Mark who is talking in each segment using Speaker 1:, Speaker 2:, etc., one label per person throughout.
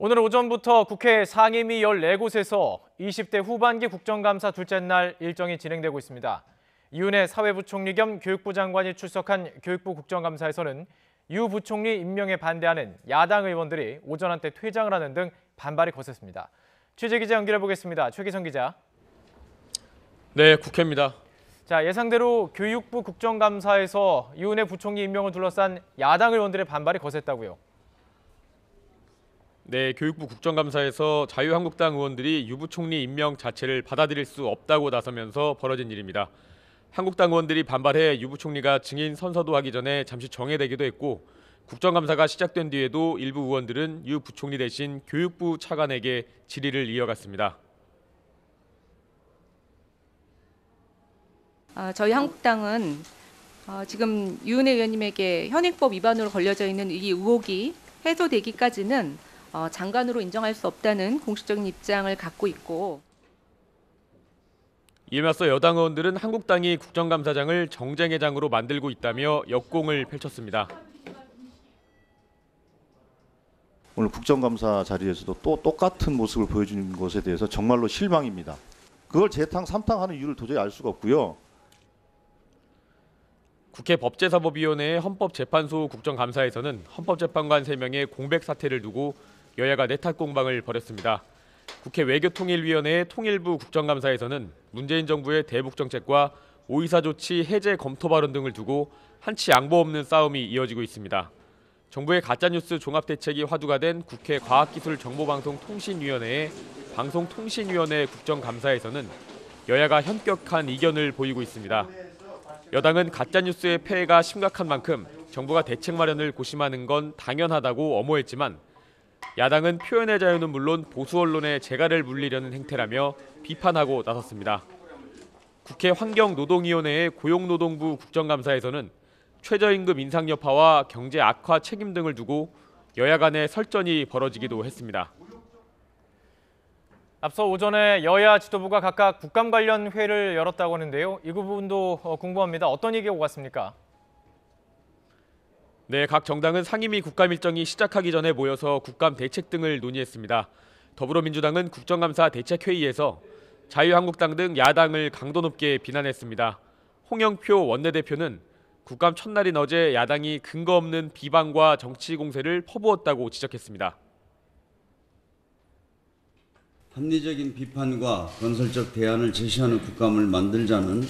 Speaker 1: 오늘 오전부터 국회 상임위 14곳에서 20대 후반기 국정감사 둘째 날 일정이 진행되고 있습니다. 이은혜 사회부총리 겸 교육부 장관이 출석한 교육부 국정감사에서는 유 부총리 임명에 반대하는 야당 의원들이 오전 한때 퇴장을 하는 등 반발이 거셌습니다. 취재기자 연결해 보겠습니다. 최기성 기자.
Speaker 2: 네, 국회입니다.
Speaker 1: 자, 예상대로 교육부 국정감사에서 이은혜 부총리 임명을 둘러싼 야당 의원들의 반발이 거셌다고요.
Speaker 2: 네, 교육부 국정감사에서 자유한국당 의원들이 유 부총리 임명 자체를 받아들일 수 없다고 나서면서 벌어진 일입니다. 한국당 의원들이 반발해 유 부총리가 증인 선서도 하기 전에 잠시 정회되기도 했고, 국정감사가 시작된 뒤에도 일부 의원들은 유 부총리 대신 교육부 차관에게 질의를 이어갔습니다.
Speaker 3: 저희 한국당은 지금 유은혜 의원님에게 현행법 위반으로 걸려져 있는 이 의혹이 해소되기까지는 장관으로 인정할 수 없다는 공식적인 입장을 갖고 있고,
Speaker 2: 이에 맞서 여당 의원들은 한국당이 국정감사장을 정쟁회장으로 만들고 있다며 역공을 펼쳤습니다.
Speaker 4: 오늘 국정감사 자리에서도 또 똑같은 모습을 보여주는 것에 대해서 정말로 실망입니다. 그걸 재탕, 삼탕하는 이유를 도저히 알 수가 없고요.
Speaker 2: 국회 법제사법위원회 헌법재판소 국정감사에서는 헌법재판관 3명의 공백 사태를 두고 여야가 내탁 공방을 벌였습니다. 국회 외교통일위원회의 통일부 국정감사에서는 문재인 정부의 대북 정책과 오이사 조치 해제 검토 발언 등을 두고 한치 양보 없는 싸움이 이어지고 있습니다. 정부의 가짜뉴스 종합대책이 화두가 된 국회 과학기술정보방송통신위원회의 방송통신위원회 국정감사에서는 여야가 현격한 이견을 보이고 있습니다. 여당은 가짜뉴스의 폐해가 심각한 만큼 정부가 대책 마련을 고심하는 건 당연하다고 엄호했지만, 야당은 표현의 자유는 물론 보수 언론에 재갈을 물리려는 행태라며 비판하고 나섰습니다. 국회 환경노동위원회의 고용노동부 국정감사에서는 최저임금 인상 여파와 경제 악화 책임 등을 두고 여야 간의 설전이 벌어지기도 했습니다.
Speaker 1: 앞서 오전에 여야 지도부가 각각 국감 관련 회의를 열었다고 하는데요. 이 부분도 궁금합니다. 어떤 얘기가 오갔습니까?
Speaker 2: 네, 각 정당은 상임위 국감 일정이 시작하기 전에 모여서 국감 대책 등을 논의했습니다. 더불어민주당은 국정감사 대책회의에서 자유한국당 등 야당을 강도 높게 비난했습니다. 홍영표 원내대표는 국감 첫날인 어제 야당이 근거 없는 비방과 정치 공세를 퍼부었다고 지적했습니다.
Speaker 5: 합리적인 비판과 건설적 대안을 제시하는 국감을 만들자는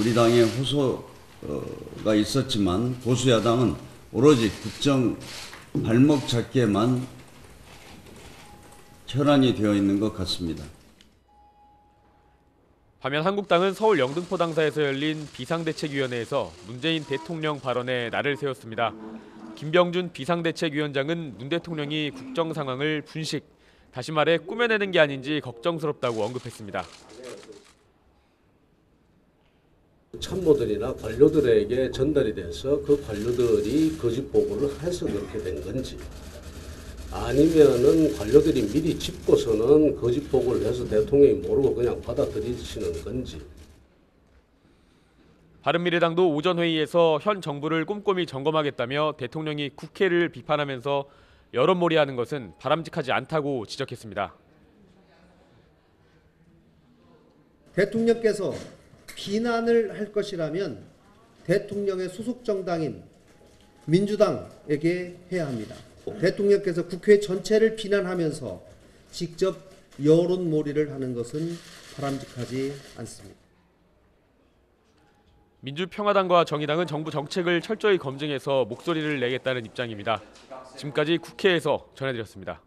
Speaker 5: 우리 당의 호소가 있었지만, 보수 야당은 오로지 국정 발목 잡기에만 혈안이 되어 있는 것 같습니다.
Speaker 2: 반면 한국당은 서울 영등포당사에서 열린 비상대책위원회에서 문재인 대통령 발언에 날을 세웠습니다. 김병준 비상대책위원장은 문 대통령이 국정 상황을 분식, 다시 말해 꾸며내는 게 아닌지 걱정스럽다고 언급했습니다.
Speaker 6: 참모들이나 관료들에게 전달이 돼서 그 관료들이 거짓 보고를 해서 그렇게 된 건지, 아니면은 관료들이 미리 짚고서는 거짓 보고를 해서 대통령이 모르고 그냥 받아들이시는 건지.
Speaker 2: 바른미래당도 오전 회의에서 현 정부를 꼼꼼히 점검하겠다며 대통령이 국회를 비판하면서 여론몰이하는 것은 바람직하지 않다고 지적했습니다.
Speaker 7: 대통령께서 비난을 할 것이라면 대통령의 소속 정당인 민주당에게 해야 합니다. 대통령께서 국회 전체를 비난하면서 직접 여론몰이를 하는 것은 바람직하지 않습니다.
Speaker 2: 민주평화당과 정의당은 정부 정책을 철저히 검증해서 목소리를 내겠다는 입장입니다. 지금까지 국회에서 전해드렸습니다.